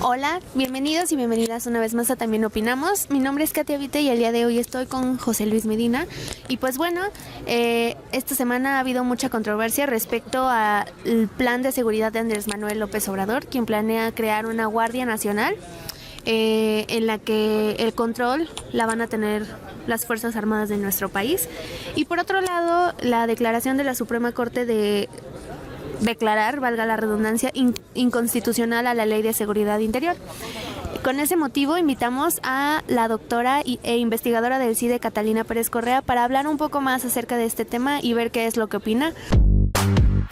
Hola, bienvenidos y bienvenidas una vez más a También Opinamos. Mi nombre es Katia Vite y el día de hoy estoy con José Luis Medina. Y pues bueno, esta semana ha habido mucha controversia respecto al plan de seguridad de Andrés Manuel López Obrador, quien planea crear una Guardia Nacional en la que el control la van a tener las Fuerzas Armadas de nuestro país. Y por otro lado, la declaración de la Suprema Corte de declarar, valga la redundancia, inconstitucional a la Ley de Seguridad Interior. Con ese motivo invitamos a la doctora e investigadora del CIDE, Catalina Pérez Correa, para hablar un poco más acerca de este tema y ver qué es lo que opina.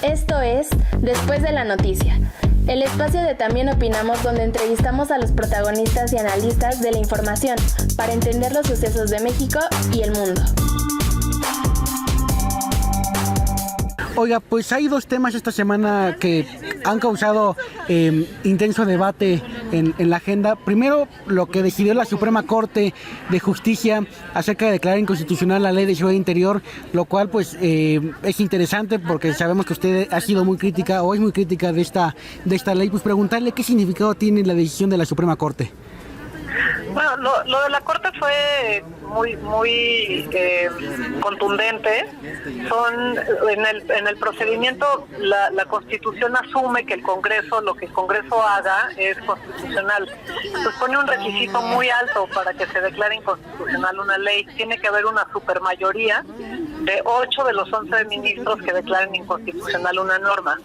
Esto es Después de la Noticia, el espacio de También Opinamos, donde entrevistamos a los protagonistas y analistas de la información para entender los sucesos de México y el mundo. Oiga, pues hay dos temas esta semana que han causado intenso debate en la agenda. Primero, lo que decidió la Suprema Corte de Justicia acerca de declarar inconstitucional la Ley de Seguridad Interior, lo cual pues es interesante porque sabemos que usted ha sido muy crítica o es muy crítica de esta ley. Pues preguntarle qué significado tiene la decisión de la Suprema Corte. Bueno, lo de la Corte fue muy contundente. En el procedimiento la Constitución asume que lo que el Congreso haga es constitucional. Entonces pone un requisito muy alto para que se declare inconstitucional una ley. Tiene que haber una supermayoría de 8 de los 11 ministros que declaren inconstitucional una norma.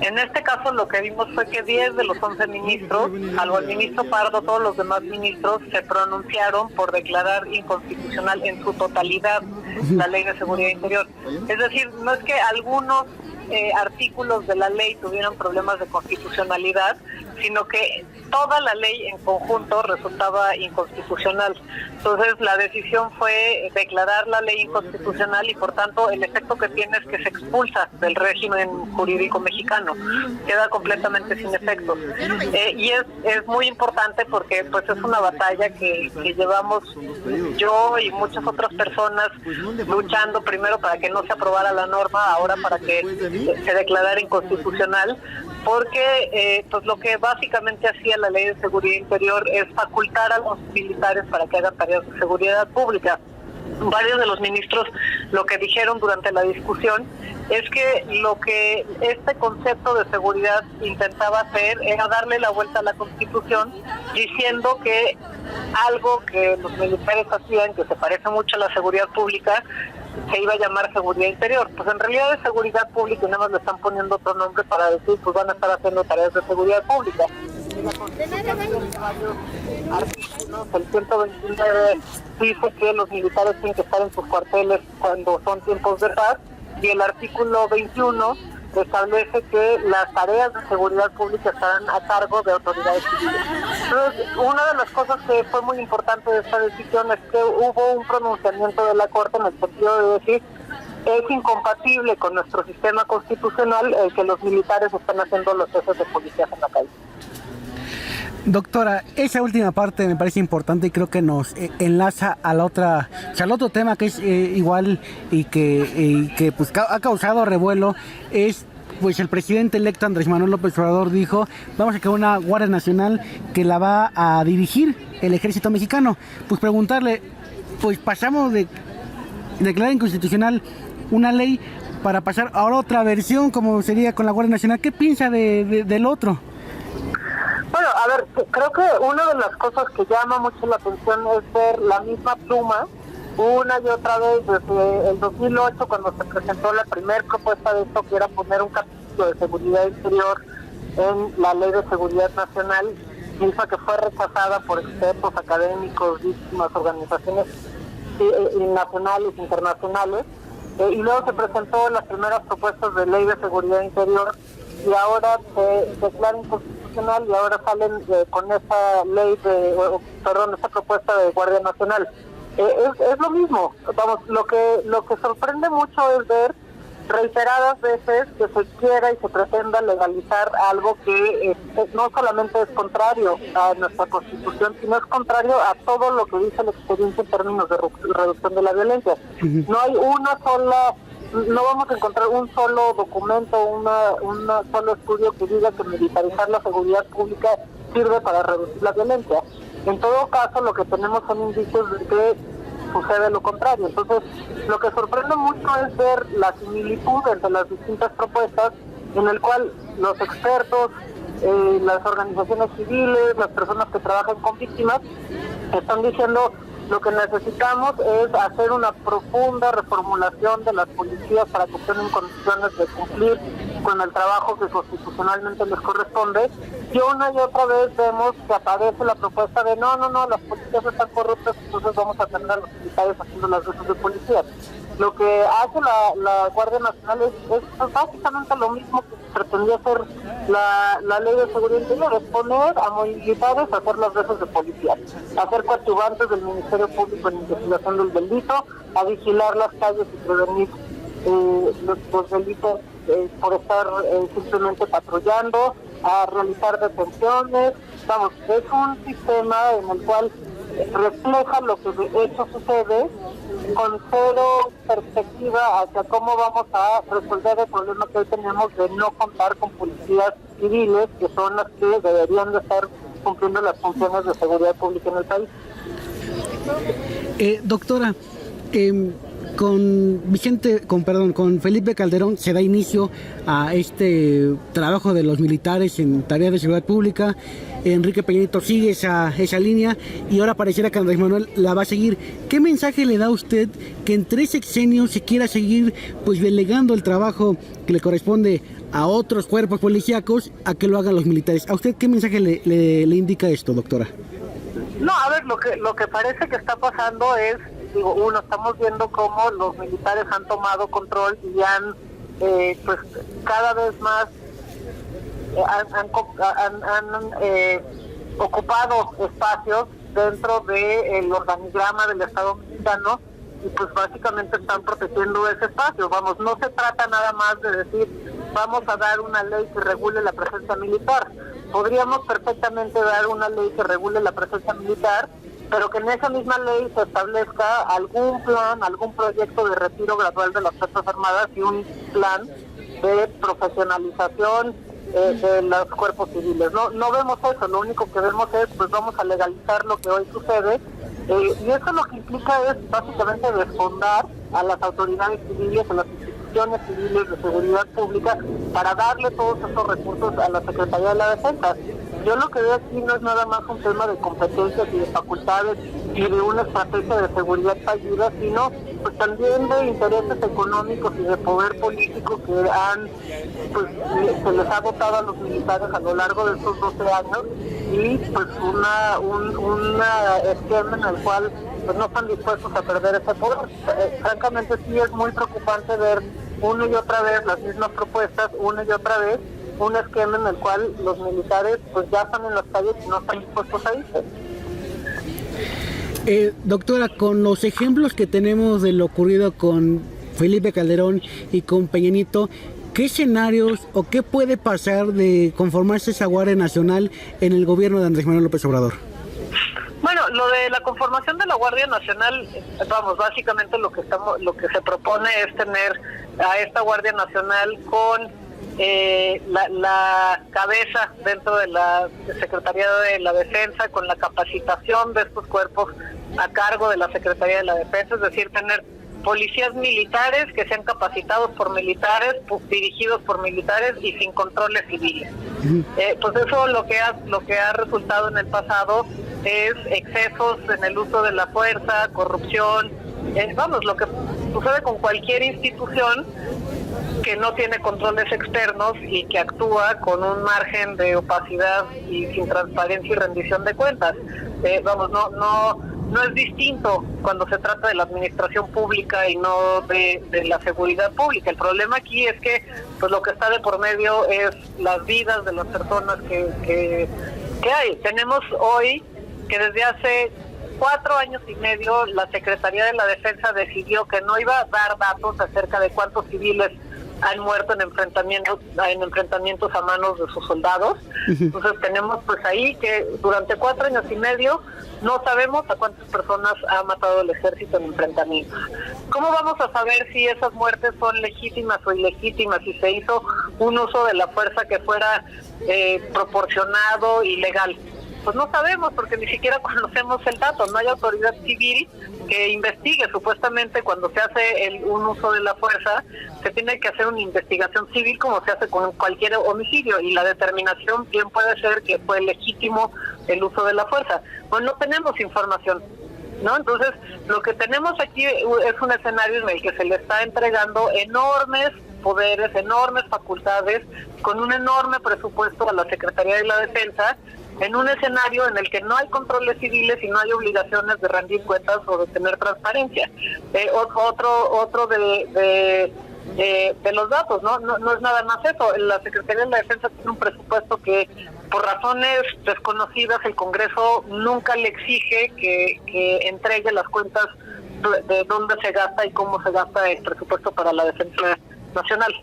En este caso lo que vimos fue que 10 de los 11 ministros, salvo el ministro Pardo, todos los demás ministros se pronunciaron por declarar inconstitucional en su totalidad la Ley de Seguridad Interior. Es decir, no es que algunos artículos de la ley tuvieran problemas de constitucionalidad, sino que toda la ley en conjunto resultaba inconstitucional. Entonces la decisión fue declarar la ley inconstitucional y por tanto el efecto que tiene es que se expulsa del régimen jurídico mexicano, queda completamente sin efectos. Y es muy importante porque pues es una batalla que llevamos yo y muchas otras personas luchando, primero para que no se aprobara la norma, ahora para que se declarara inconstitucional, porque pues lo que básicamente hacía la Ley de Seguridad Interior es facultar a los militares para que hagan tareas de seguridad pública. Varios de los ministros lo que dijeron durante la discusión es que lo que este concepto de seguridad intentaba hacer era darle la vuelta a la Constitución, diciendo que algo que los militares hacían, que se parece mucho a la seguridad pública, se iba a llamar seguridad interior. Pues en realidad es seguridad pública y nada más le están poniendo otro nombre para decir pues van a estar haciendo tareas de seguridad pública. Y la Constitución tiene varios artículos. El 129 dice que los militares tienen que estar en sus cuarteles cuando son tiempos de paz, y el artículo 21 establece que las tareas de seguridad pública estarán a cargo de autoridades civiles. Entonces, una de las cosas que fue muy importante de esta decisión es que hubo un pronunciamiento de la Corte en el sentido de decir es incompatible con nuestro sistema constitucional el que los militares están haciendo los jefes de policías en la calle. Doctora, esa última parte me parece importante y creo que nos enlaza a la otra, o sea, al otro tema que es igual y que pues ha causado revuelo. Es pues el presidente electo Andrés Manuel López Obrador dijo: vamos a crear una Guardia Nacional que la va a dirigir el ejército mexicano. Pues preguntarle, pues pasamos de declarar inconstitucional una ley para pasar a otra versión como sería con la Guardia Nacional. ¿Qué piensa del otro? Bueno, a ver, creo que una de las cosas que llama mucho la atención es ver la misma pluma una y otra vez desde el 2008, cuando se presentó la primera propuesta de esto, que era poner un capítulo de seguridad interior en la Ley de Seguridad Nacional, misma que fue rechazada por expertos, académicos, víctimas, organizaciones nacionales, internacionales, y luego se presentó las primeras propuestas de Ley de Seguridad Interior, y ahora se declara inconstitucional y ahora salen con esta esta propuesta de Guardia Nacional. Es lo mismo. Vamos, lo que sorprende mucho es ver reiteradas veces que se quiera y se pretenda legalizar algo que no solamente es contrario a nuestra Constitución, sino es contrario a todo lo que dice la experiencia en términos de reducción de la violencia. No hay no vamos a encontrar un solo documento, un solo estudio que diga que militarizar la seguridad pública sirve para reducir la violencia. En todo caso, lo que tenemos son indicios de que sucede lo contrario. Entonces, lo que sorprende mucho es ver la similitud entre las distintas propuestas, en el cual los expertos, las organizaciones civiles, las personas que trabajan con víctimas, están diciendo lo que necesitamos es hacer una profunda reformulación de las policías para que estén en condiciones de cumplir con el trabajo que constitucionalmente les corresponde. Y una y otra vez vemos que aparece la propuesta de no, las policías están corruptas, entonces vamos a tener a los militares haciendo las veces de policías. Lo que hace la Guardia Nacional es básicamente lo mismo que pretendía hacer la Ley de Seguridad Interior, es poner a militares a hacer las veces de policía, hacer coadyuvantes del Ministerio Público en investigación del delito, a vigilar las calles y prevenir los delitos por estar simplemente patrullando, a realizar detenciones. Vamos, es un sistema en el cual refleja lo que de hecho sucede, con cero perspectiva hacia cómo vamos a resolver el problema que hoy tenemos de no contar con policías civiles, que son las que deberían de estar cumpliendo las funciones de seguridad pública en el país. Doctora, con Felipe Calderón se da inicio a este trabajo de los militares en tareas de seguridad pública. Enrique Peña Nieto sigue esa línea y ahora pareciera que Andrés Manuel la va a seguir. ¿Qué mensaje le da a usted que en 3 sexenios se quiera seguir pues delegando el trabajo que le corresponde a otros cuerpos policíacos a que lo hagan los militares? ¿A usted qué mensaje le indica esto, doctora? No, a ver, lo que parece que está pasando es, estamos viendo cómo los militares han tomado control y han, pues, cada vez más han ocupado espacios dentro del organigrama del Estado mexicano y pues básicamente están protegiendo ese espacio. Vamos, no se trata nada más de decir vamos a dar una ley que regule la presencia militar. Podríamos perfectamente dar una ley que regule la presencia militar, pero que en esa misma ley se establezca algún plan, algún proyecto de retiro gradual de las Fuerzas Armadas y un plan de profesionalización de los cuerpos civiles. No vemos eso, lo único que vemos es, pues vamos a legalizar lo que hoy sucede, y eso lo que implica es básicamente desfondar a las autoridades civiles, a las instituciones civiles de seguridad pública, para darle todos esos recursos a la Secretaría de la Defensa. Yo lo que veo aquí no es nada más un tema de competencias y de facultades y de una estrategia de seguridad fallida, sino pues también de intereses económicos y de poder político que se les ha dotado a los militares a lo largo de estos 12 años y pues un esquema en el cual pues no están dispuestos a perder ese poder. Francamente sí es muy preocupante ver una y otra vez las mismas propuestas, una y otra vez un esquema en el cual los militares pues ya están en las calles y no están dispuestos a irse. Doctora, con los ejemplos que tenemos de lo ocurrido con Felipe Calderón y con Peña Nieto, ¿qué escenarios o qué puede pasar de conformarse esa Guardia Nacional en el gobierno de Andrés Manuel López Obrador? Bueno, lo de la conformación de la Guardia Nacional, vamos, básicamente lo que se propone es tener a esta Guardia Nacional con la cabeza dentro de la Secretaría de la Defensa, con la capacitación de estos cuerpos a cargo de la Secretaría de la Defensa, es decir, tener policías militares que sean capacitados por militares, dirigidos por militares y sin controles civiles. Pues eso lo que ha resultado en el pasado es excesos en el uso de la fuerza, corrupción, lo que sucede con cualquier institución que no tiene controles externos y que actúa con un margen de opacidad y sin transparencia y rendición de cuentas. No es distinto cuando se trata de la administración pública y no de la seguridad pública. El problema aquí es que pues lo que está de por medio es las vidas de las personas que hay. Tenemos hoy que desde hace 4 años y medio la Secretaría de la Defensa decidió que no iba a dar datos acerca de cuántos civiles han muerto en enfrentamientos a manos de sus soldados. Entonces tenemos pues ahí que durante 4 años y medio no sabemos a cuántas personas ha matado el ejército en enfrentamientos. ¿Cómo vamos a saber si esas muertes son legítimas o ilegítimas? Si se hizo un uso de la fuerza que fuera proporcionado y legal. Pues no sabemos, porque ni siquiera conocemos el dato. No hay autoridad civil que investigue. Supuestamente cuando se hace un uso de la fuerza, se tiene que hacer una investigación civil como se hace con cualquier homicidio, y la determinación bien puede ser que fue legítimo el uso de la fuerza. Pues no tenemos información, ¿no? Entonces, lo que tenemos aquí es un escenario en el que se le está entregando enormes poderes, enormes facultades, con un enorme presupuesto a la Secretaría de la Defensa, en un escenario en el que no hay controles civiles y no hay obligaciones de rendir cuentas o de tener transparencia. Otro de los datos, no es nada más eso. La Secretaría de la Defensa tiene un presupuesto que, por razones desconocidas, el Congreso nunca le exige que entregue las cuentas de dónde se gasta y cómo se gasta el presupuesto para la defensa nacional,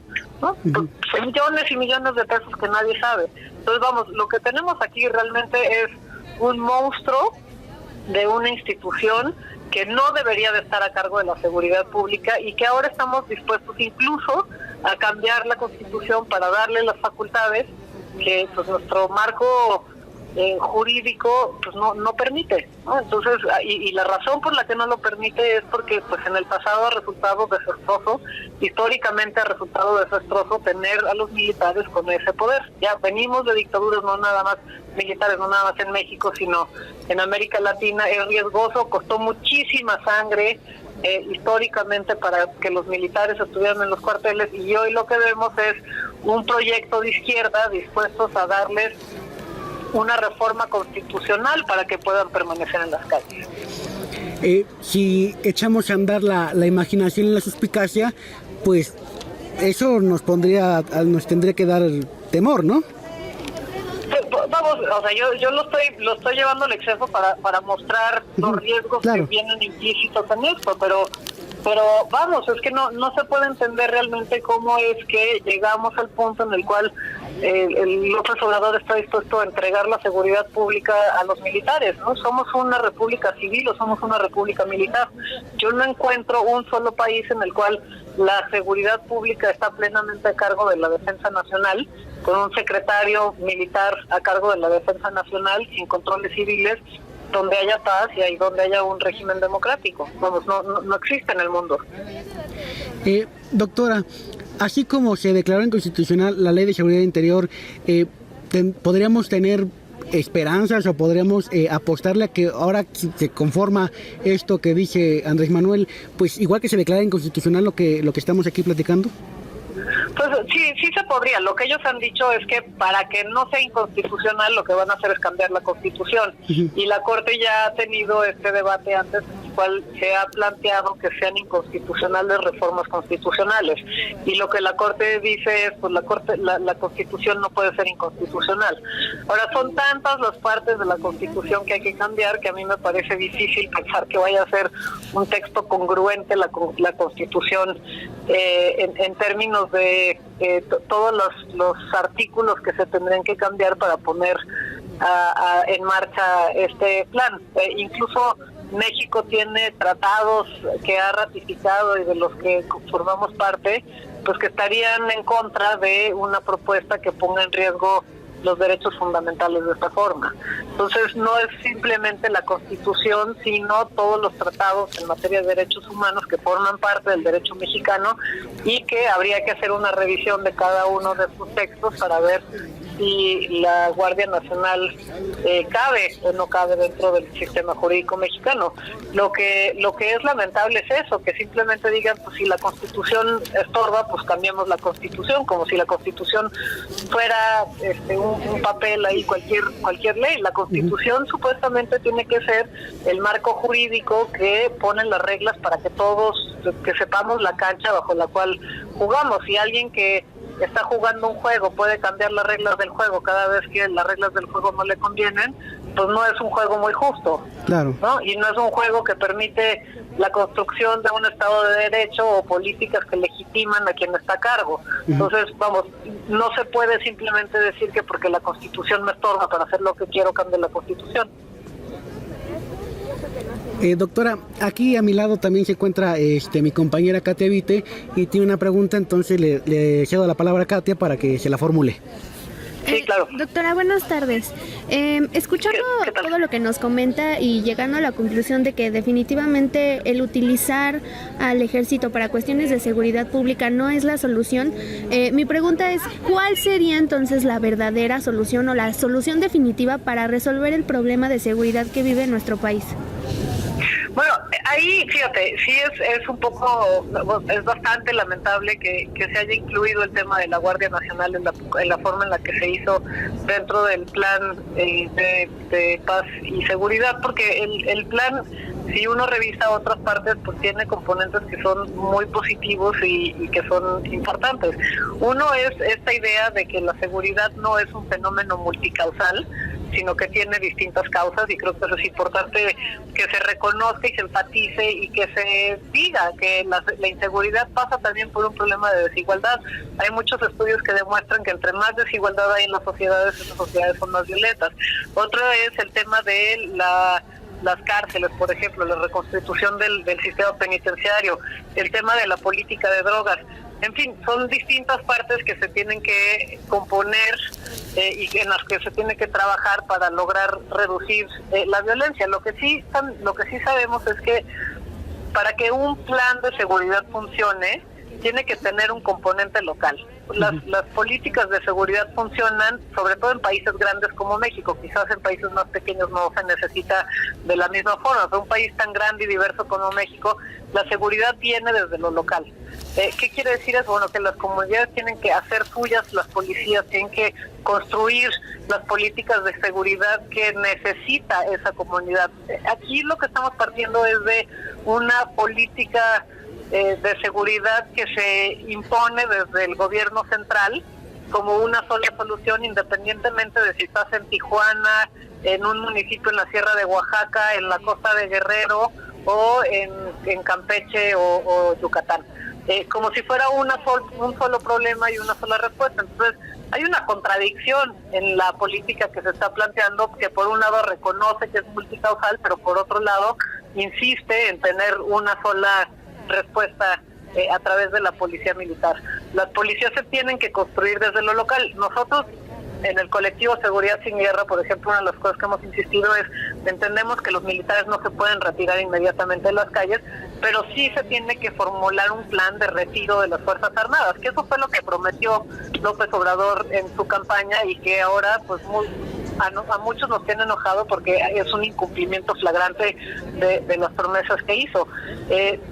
¿no? Pues, millones y millones de pesos que nadie sabe. Entonces, vamos, lo que tenemos aquí realmente es un monstruo de una institución que no debería de estar a cargo de la seguridad pública, y que ahora estamos dispuestos incluso a cambiar la Constitución para darle las facultades que pues nuestro marco jurídico pues no permite, ¿no? Entonces, y la razón por la que no lo permite es porque pues en el pasado ha resultado desastroso, históricamente ha resultado desastroso tener a los militares con ese poder. Ya venimos de dictaduras no nada más militares, no nada más en México, sino en América Latina. Es riesgoso, costó muchísima sangre históricamente para que los militares estuvieran en los cuarteles, y hoy lo que vemos es un proyecto de izquierda dispuestos a darles una reforma constitucional para que puedan permanecer en las calles. Si echamos a andar la imaginación y la suspicacia, pues eso nos tendría que dar temor, ¿no? Vamos, o sea, yo lo estoy llevando al exceso para mostrar los riesgos que vienen implícitos en esto, pero vamos, es que no se puede entender realmente cómo es que llegamos al punto en el cual el López Obrador está dispuesto a entregar la seguridad pública a los militares, ¿no? ¿Somos una república civil o somos una república militar? Yo no encuentro un solo país en el cual la seguridad pública está plenamente a cargo de la defensa nacional, con un secretario militar a cargo de la defensa nacional, sin controles civiles, donde haya paz y ahí donde haya un régimen democrático. Vamos, no existe en el mundo. Doctora, así como se declaró inconstitucional la Ley de Seguridad Interior, ¿podríamos tener esperanzas o podríamos apostarle a que ahora se conforma esto que dice Andrés Manuel, pues igual que se declara inconstitucional lo que estamos aquí platicando? Pues sí se podría. Lo que ellos han dicho es que para que no sea inconstitucional lo que van a hacer es cambiar la Constitución. Y la Corte ya ha tenido este debate antes, en el cual se ha planteado que sean inconstitucionales reformas constitucionales. Y lo que la Corte dice es, pues la Constitución no puede ser inconstitucional. Ahora, son tantas las partes de la Constitución que hay que cambiar que a mí me parece difícil pensar que vaya a ser un texto congruente la Constitución en términos de todos los artículos que se tendrían que cambiar para poner en marcha este plan. Incluso México tiene tratados que ha ratificado y de los que formamos parte, pues que estarían en contra de una propuesta que ponga en riesgo los derechos fundamentales de esta forma. Entonces, no es simplemente la Constitución, sino todos los tratados en materia de derechos humanos que forman parte del derecho mexicano, y que habría que hacer una revisión de cada uno de sus textos para ver si la Guardia Nacional cabe o no cabe dentro del sistema jurídico mexicano. Lo que es lamentable es eso, que simplemente digan, pues si la Constitución estorba, pues cambiamos la Constitución, como si la Constitución fuera un papel ahí, cualquier ley. La Constitución supuestamente tiene que ser el marco jurídico que pone las reglas para que todos, que sepamos la cancha bajo la cual jugamos. Si alguien que está jugando un juego puede cambiar las reglas del juego cada vez que las reglas del juego no le convienen, pues no es un juego muy justo. Claro. ¿No? Y no es un juego que permite la construcción de un Estado de Derecho o políticas que legitiman a quien está a cargo. Entonces, vamos, no se puede simplemente decir que porque la Constitución me estorba para hacer lo que quiero cambie la Constitución. Doctora, aquí a mi lado también se encuentra mi compañera Katia Vite y tiene una pregunta, entonces le cedo la palabra a Katia para que se la formule. Sí, claro. Doctora, buenas tardes. Escuchando ¿Qué tal? todo lo que nos comenta y llegando a la conclusión de que definitivamente el utilizar al ejército para cuestiones de seguridad pública no es la solución, mi pregunta es, ¿cuál sería entonces la verdadera solución o la solución definitiva para resolver el problema de seguridad que vive nuestro país? Bueno, ahí, fíjate, sí es un poco, es bastante lamentable que se haya incluido el tema de la Guardia Nacional en la forma en la que se hizo dentro del plan de paz y seguridad, porque el plan, si uno revisa otras partes, pues tiene componentes que son muy positivos y que son importantes. Uno es esta idea de que la seguridad no es un fenómeno multicausal, sino que tiene distintas causas, y creo que eso es importante que se reconozca y se enfatice y que se diga que la inseguridad pasa también por un problema de desigualdad. Hay muchos estudios que demuestran que entre más desigualdad hay en las sociedades, esas sociedades son más violentas. Otro es el tema de las cárceles, por ejemplo, la reconstitución del sistema penitenciario, el tema de la política de drogas. En fin, son distintas partes que se tienen que componer y en las que se tiene que trabajar para lograr reducir la violencia. Lo que sí sabemos es que para que un plan de seguridad funcione, tiene que tener un componente local. Las políticas de seguridad funcionan, sobre todo en países grandes como México. Quizás en países más pequeños no se necesita de la misma forma, pero un país tan grande y diverso como México, la seguridad viene desde lo local. ¿Qué quiere decir eso? Bueno, que las comunidades tienen que hacer suyas, las policías tienen que construir las políticas de seguridad que necesita esa comunidad. Aquí lo que estamos partiendo es de una política de seguridad que se impone desde el gobierno central como una sola solución, independientemente de si estás en Tijuana, en un municipio en la Sierra de Oaxaca, en la costa de Guerrero o en Campeche o Yucatán. Como si fuera un solo problema y una sola respuesta. Entonces, hay una contradicción en la política que se está planteando, que por un lado reconoce que es multicausal, pero por otro lado insiste en tener una sola respuesta a través de la policía militar. Las policías se tienen que construir desde lo local. Nosotros en el colectivo Seguridad Sin Guerra, por ejemplo, una de las cosas que hemos insistido es, entendemos que los militares no se pueden retirar inmediatamente de las calles, pero sí se tiene que formular un plan de retiro de las Fuerzas Armadas, que eso fue lo que prometió López Obrador en su campaña y que ahora pues a muchos nos tiene enojado porque es un incumplimiento flagrante de las promesas que hizo.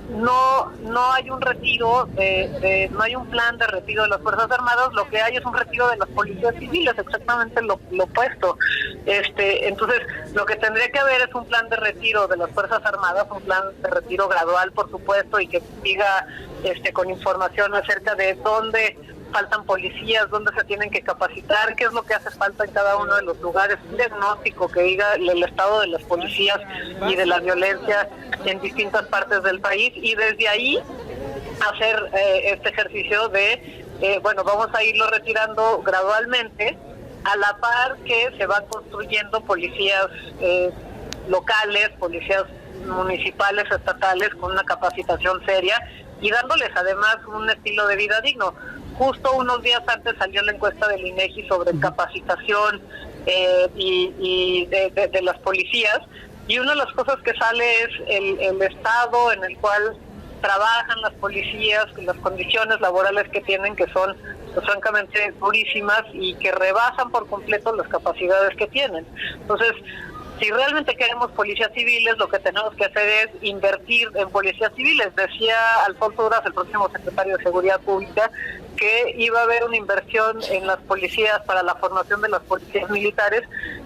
No hay un retiro, no hay un plan de retiro de las Fuerzas Armadas, lo que hay es un retiro de las policías civiles, exactamente lo opuesto. Entonces, lo que tendría que haber es un plan de retiro de las Fuerzas Armadas, un plan de retiro gradual, por supuesto, y que diga con información acerca de dónde faltan policías, dónde se tienen que capacitar, qué es lo que hace falta en cada uno de los lugares, un diagnóstico que diga el estado de las policías y de la violencia en distintas partes del país, y desde ahí hacer este ejercicio de, vamos a irlo retirando gradualmente, a la par que se van construyendo policías locales, policías municipales, estatales, con una capacitación seria y dándoles además un estilo de vida digno. Justo unos días antes salió la encuesta del INEGI sobre capacitación y de las policías, y una de las cosas que sale es el estado en el cual trabajan las policías, las condiciones laborales que tienen, que son pues, francamente durísimas y que rebasan por completo las capacidades que tienen. Entonces, si realmente queremos policías civiles, lo que tenemos que hacer es invertir en policías civiles. Decía Alfonso Durazo, el próximo secretario de Seguridad Pública, que iba a haber una inversión en las policías para la formación de las policías militares,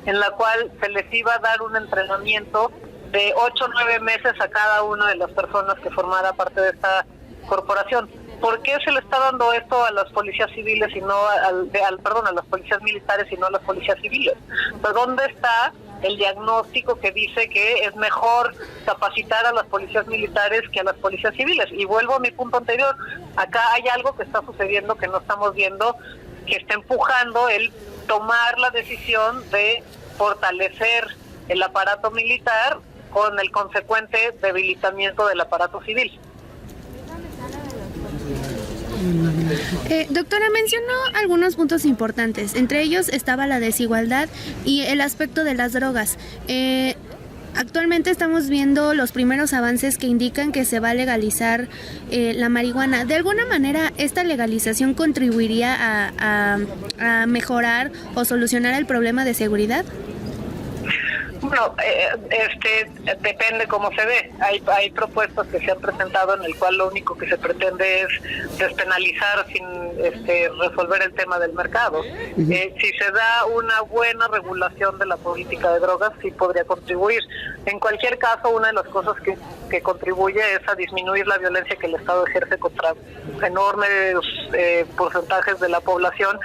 en la cual se les iba a dar un entrenamiento de 8 o 9 meses a cada una de las personas que formara parte de esta corporación. ¿Por qué se le está dando esto a las policías civiles y no a las policías militares y no a las policías civiles? Pues, ¿dónde está el diagnóstico que dice que es mejor capacitar a las policías militares que a las policías civiles? Y vuelvo a mi punto anterior, acá hay algo que está sucediendo que no estamos viendo, que está empujando el tomar la decisión de fortalecer el aparato militar con el consecuente debilitamiento del aparato civil. Doctora, mencionó algunos puntos importantes, entre ellos estaba la desigualdad y el aspecto de las drogas. Actualmente estamos viendo los primeros avances que indican que se va a legalizar la marihuana. ¿De alguna manera esta legalización contribuiría a mejorar o solucionar el problema de seguridad? Bueno, depende cómo se ve. Hay propuestas que se han presentado en el cual lo único que se pretende es despenalizar sin resolver el tema del mercado. Si se da una buena regulación de la política de drogas, sí podría contribuir. En cualquier caso, una de las cosas que contribuye es a disminuir la violencia que el Estado ejerce contra enormes porcentajes de la población,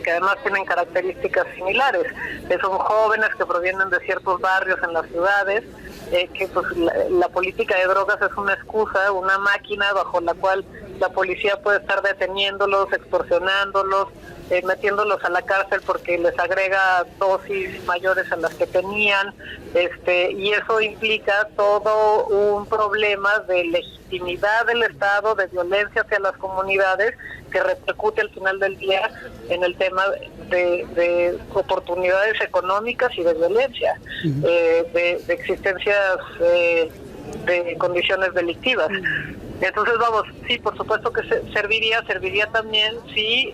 que además tienen características similares. Son jóvenes que provienen de ciertos barrios en las ciudades, que pues la política de drogas es una excusa, una máquina bajo la cual la policía puede estar deteniéndolos, extorsionándolos, metiéndolos a la cárcel porque les agrega dosis mayores a las que tenían, y eso implica todo un problema de legitimidad del Estado, de violencia hacia las comunidades, que repercute al final del día en el tema de oportunidades económicas y de violencia, de existencias de condiciones delictivas. Entonces, vamos, sí, por supuesto que serviría también si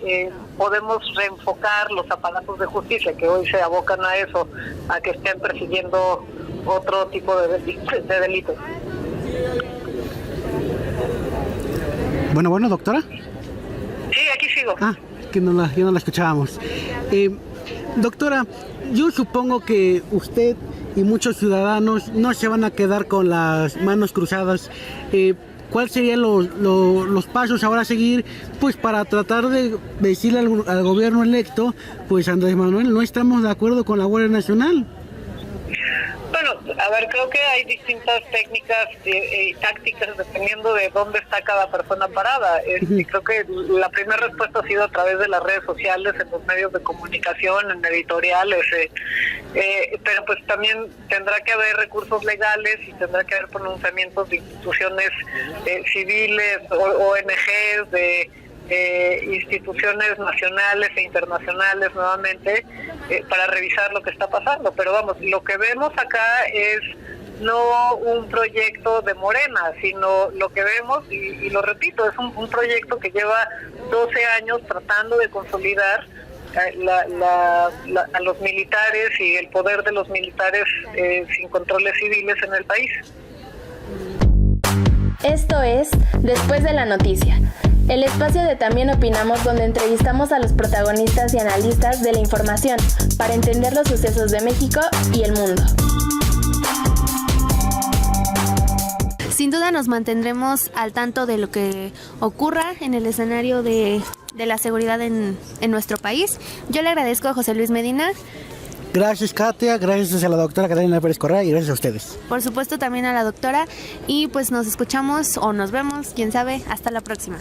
podemos reenfocar los aparatos de justicia que hoy se abocan a eso, a que estén persiguiendo otro tipo de delitos. Bueno, doctora. Sí, aquí sigo. Que ya no la escuchábamos. Doctora, yo supongo que usted y muchos ciudadanos no se van a quedar con las manos cruzadas. ¿Cuáles serían los pasos ahora a seguir, pues, para tratar de decirle al gobierno electo, pues, Andrés Manuel, no estamos de acuerdo con la Guardia Nacional? Bueno, a ver, creo que hay distintas técnicas y tácticas dependiendo de dónde está cada persona parada. Creo que la primera respuesta ha sido a través de las redes sociales, en los medios de comunicación, en editoriales, pero pues también tendrá que haber recursos legales y tendrá que haber pronunciamientos de instituciones civiles, ONGs, de instituciones nacionales e internacionales nuevamente para revisar lo que está pasando. Pero vamos, lo que vemos acá es no un proyecto de Morena, sino lo que vemos, y lo repito, es un proyecto que lleva 12 años tratando de consolidar a los militares y el poder de los militares sin controles civiles en el país. Esto es Después de la Noticia, el espacio de También Opinamos, donde entrevistamos a los protagonistas y analistas de la información para entender los sucesos de México y el mundo. Sin duda nos mantendremos al tanto de lo que ocurra en el escenario de la seguridad en nuestro país. Yo le agradezco a José Luis Medina. Gracias, Katia, gracias a la doctora Catalina Pérez Correa y gracias a ustedes. Por supuesto también a la doctora, y pues nos escuchamos o nos vemos, quién sabe, hasta la próxima.